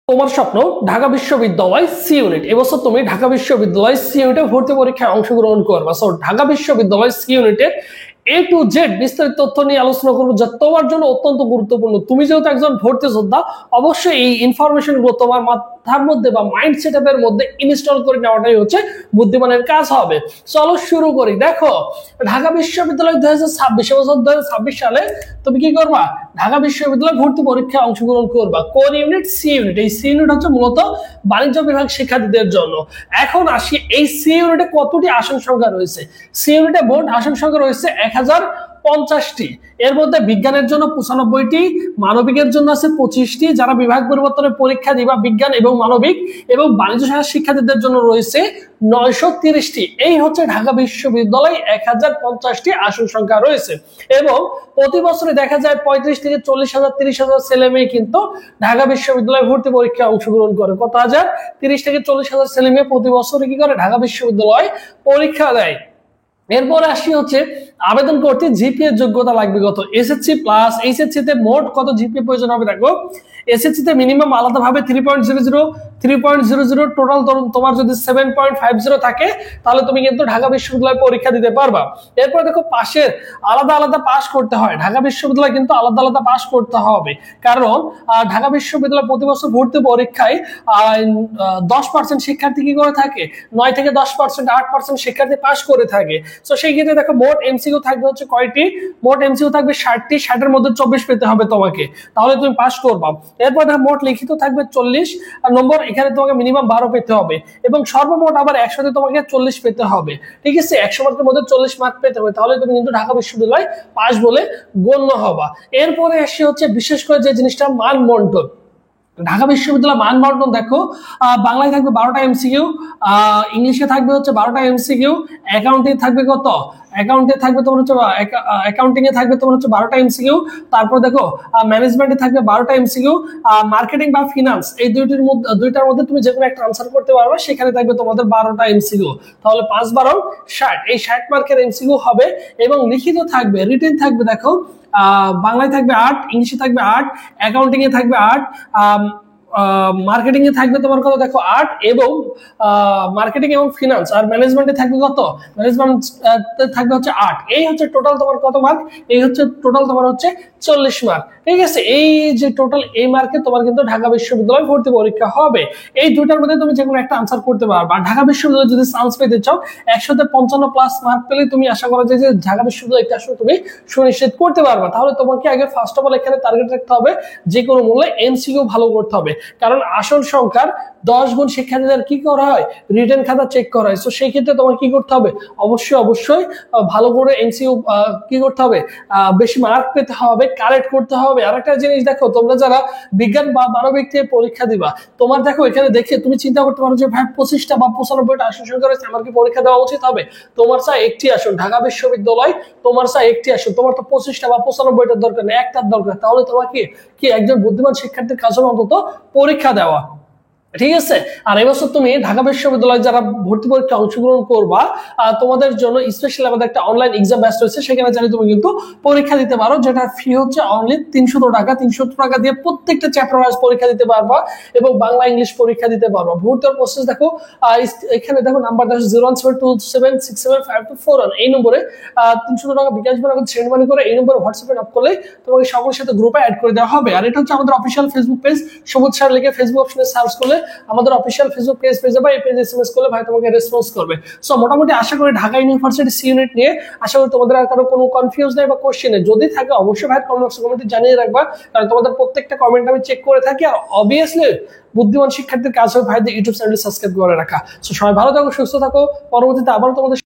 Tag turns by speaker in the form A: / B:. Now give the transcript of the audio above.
A: তোমার স্বপ্ন ঢাকা বিশ্ববিদ্যালয় সি ইউনিট। এবছর তুমি ঢাকা বিশ্ববিদ্যালয় সি ইউনিটে ভর্তি পরীক্ষায় অংশগ্রহণ করবা। সো ঢাকা বিশ্ববিদ্যালয় সি ইউনিটের A to Z বিস্তারিত তথ্য নিয়ে আলোচনা করবো, যা তোমার জন্য অত্যন্ত গুরুত্বপূর্ণ। তুমি যেহেতু একজন ভর্তি যোদ্ধা, অবশ্যই এই ইনফরমেশন গুলো তোমার মাথার মধ্যে বা মাইন্ড সেটআপের মধ্যে ইনস্টল করে নেওয়াটাই হচ্ছে বুদ্ধিমানের কাজ হবে। চলো শুরু করি। দেখো, ঢাকা বিশ্ববিদ্যালয় 2026 এবছর 2026 সালে তুমি কি করবা? ঢাকা বিশ্ববিদ্যালয় ভর্তি পরীক্ষায় অংশগ্রহণ করবা। কোন ইউনিট? C unit. এই সি ইউনিট হচ্ছে মূলত বাণিজ্য বিভাগ শিক্ষার্থীদের জন্য। এখন আসি, এই সি ইউনিটে কতটি আসন সংখ্যা রয়েছে? সি ইউনিটে মোট আসন সংখ্যা রয়েছে 1050টি। এর মধ্যে বিজ্ঞানের জন্য 95টি, মানবিকের জন্য আছে 25টি। যারা বিভাগ পরিবর্তনের পরীক্ষা দিবা বিজ্ঞান এবং মানবিক এবং বাণিজ্য শাখার শিক্ষার্থীদের জন্য রয়েছে 930টি। এই হচ্ছে ঢাকা বিশ্ববিদ্যালয় 1050টি আসন সংখ্যা রয়েছে। এবং প্রতি বছরে দেখা যায় 35 থেকে 40,000 30,000 ছেলে মেয়ে কিন্তু ঢাকা বিশ্ববিদ্যালয়ে ভর্তি পরীক্ষায় অংশগ্রহণ করে। কত হাজার? 30 থেকে 40,000 ছেলে মেয়ে প্রতি বছরে কি করে? ঢাকা বিশ্ববিদ্যালয়ে পরীক্ষা দেয়। এরপরে আসি হচ্ছে আবেদন করতে জিপিএ যোগ্যতা লাগবে কত? SSC plus. এইচএসসি তে মোট কত জিপিএ প্রয়োজন হবে? দেখো, এসএসসি তে মিনিমাম আলাদাভাবে 3.00 টোটাল তোমার যদি 7.50 থাকে তাহলে তুমি কিন্তু ঢাকা বিশ্ববিদ্যালয়ে পরীক্ষা দিতে পারবা। এরপর দেখো, পাশের আলাদা আলাদা পাস করতে হয়। ঢাকা বিশ্ববিদ্যালয় কিন্তু আলাদা আলাদা পাস করতে হবে, কারণ ঢাকা বিশ্ববিদ্যালয় প্রতি বছর ভর্তি পরীক্ষায় 10% শিক্ষার্থী কি করে থাকে? 9 থেকে 10%, 8% শিক্ষার্থী পাস করে থাকে। তো সেই ক্ষেত্রে দেখো, মোট এমসিকিউ থাকবে হচ্ছে কয়টি? মোট এমসিকিউ থাকবে 60টি। 60-এর মধ্যে 24 পেতে হবে তোমাকে, তাহলে তুমি পাস করবা। এরপর দেখো, মোট লিখিত থাকবে 40 নম্বর। এখানে তোমাকে মিনিমাম 12 পেতে হবে এবং সর্বমোট আবার 100তে তোমাকে 40 পেতে হবে। ঠিক আছে, 100 মার্কের মধ্যে 40 মার্ক পেতে হবে, তাহলে তুমি কিন্তু ঢাকা বিশ্ববিদ্যালয় পাস বলে গণ্য হবা। এরপরে আসে হচ্ছে বিশেষ করে যে জিনিসটা, মান বন্টন। ঢাকা বিশ্ববিদ্যালয় মান বন্টন দেখো, বাংলায় থাকবে 12টা এমসিকিউ, ইংলিশে থাকবে হচ্ছে 12টা এমসিকিউ, অ্যাকাউন্টিং থাকবে কত? অ্যাকাউন্টে থাকবে তোমার হচ্ছে অ্যাকাউন্টিং এ থাকবে তোমার হচ্ছে 12টা এমসিকিউ। তারপর দেখো, ম্যানেজমেন্টে থাকবে 12টা এমসিকিউ। মার্কেটিং বা ফিনান্স, এই দুইটার মধ্যে তুমি যে কোনো একটা আনসার করতে পারবে, সেখানে থাকবে তোমাদের 12টা এমসিকিউ। তাহলে 5-12 60, এই 60 মার্কের এমসিকিউ হবে। এবং লিখিত থাকবে, রিটেন থাকবে দেখো, বাংলায় থাকবে 8, ইংলিশে থাকবে 8, অ্যাকাউন্টিং এ থাকবে 8, মার্কেটিং এ থাকবে তোমার কত? দেখো 8, এবং মার্কেটিং এবং ফিনান্স আর ম্যানেজমেন্টে থাকবে কত? ম্যানেজমেন্ট থাকবে হচ্ছে 8। এই হচ্ছে টোটাল তোমার কত মার্ক? এই হচ্ছে টোটাল তোমার হচ্ছে 40 মার্ক। ঠিক আছে, এই যে টোটাল এই মার্কে তোমার কিন্তু ঢাকা বিশ্ববিদ্যালয় ভর্তি পরীক্ষা হবে। এই দুইটার মধ্যে তুমি যে কোনো একটা আনসার করতে পারবে। আর ঢাকা বিশ্ববিদ্যালয়ে যদি চান্স পেতে চাও, 100তে 55 প্লাস মার্ক পেলে তুমি আশা করা যায় যে ঢাকা বিশ্ববিদ্যালয় একটা আসলে তুমি সুনিশ্চিত করতে পারবে। তাহলে তোমাকে আগে ফার্স্ট অফ অল এখানে টার্গেট রাখতে হবে, যে কোনো মূল্যে এমসিকিউ ভালো করতে হবে, কারণ আসন সংখ্যার 10 গুণ শিক্ষার্থীদের কি করা হয়? রিটেন খাতা চেক করা হয়। তো সেই ক্ষেত্রে তোমার কি করতে হবে? অবশ্যই ভালো করে এমসিকিউ কি করতে হবে? বেশি মার্ক পেতে হবে, কারেক্ট করতে হবে। আর একটা জিনিস দেখো, তোমরা যারা বিজ্ঞান বা মানবিক থেকে পরীক্ষা দিবা, তোমার দেখো এখানে দেখে তুমি চিন্তা করতে পারো যে ভাই 25টা বা 95টা আসন সংখ্যা রয়েছে, আমার কি পরীক্ষা দেওয়া উচিত হবে? তোমার চাই একটি আসন, ঢাকা বিশ্ববিদ্যালয় তোমার চাই একটি আসন। তোমার তো 25টা বা 95টার দরকার নেই, একটার দরকার। তাহলে তোমার কি একজন বুদ্ধিমান শিক্ষার্থীর কাছে অন্তত পরীক্ষা দেওয়া। ঠিক আছে, আর এবছর তুমি ঢাকা বিশ্ববিদ্যালয়ে যারা ভর্তি পরীক্ষা অংশগ্রহণ করবা, তোমাদের জন্য স্পেশাল আমাদের একটা অনলাইন এক্সাম ব্যাচ রয়েছে, সেখানে চাইলে তুমি কিন্তু পরীক্ষা দিতে পারো, যেটা ফি হচ্ছে অনলি 300 টাকা। 300 টাকা দিয়ে প্রত্যেকটা চ্যাপ্টার ওয়াইজ পরীক্ষা দিতে পারবা এবং বাংলা ইংলিশ পরীক্ষা দিতে পারবা। ভর্তির প্রসেস দেখো, এখানে দেখো নাম্বার দেখো 01727675241, এই নম্বরে 300 টাকা বিকাশ বা সেন্ড মানি করে এই নম্বরে হোয়াটসঅ্যাপে নক করলে তোমাকে সকলের সাথে গ্রুপে অ্যাড করে দেওয়া হবে। আর এটা হচ্ছে আমাদের অফিসিয়াল ফেসবুক পেজ, সবুজ স্যার লিখে ফেসবুক অপশনে সার্চ করলে আমাদের অফিসিয়াল ফেসবুক পেজ পেয়ে যাবে। এই পেজে এসএমএস করলে ভাই তোমাকে রেসপন্স করবে। সো মোটামুটি আশা করি ঢাকা ইউনিভার্সিটি সি ইউনিট নিয়ে আশা করি তোমাদের আর কারো কোনো কনফিউজ নেই বা কোশ্চেন নেই। যদি থাকে অবশ্যই ভাই কমেন্ট বক্সে কমেন্টে জানিয়ে রাখবা, কারণ তোমাদের প্রত্যেকটা কমেন্ট আমি চেক করে থাকি। আর অবভিয়াসলি বুদ্ধিমান শিক্ষার্থীর কাজ হবে ভাইদের ইউটিউব চ্যানেল সাবস্ক্রাইব করে রাখা। সো সবাই ভালো থাকো, সুস্থ থাকো। পরবর্তীতে আবার তোমাদের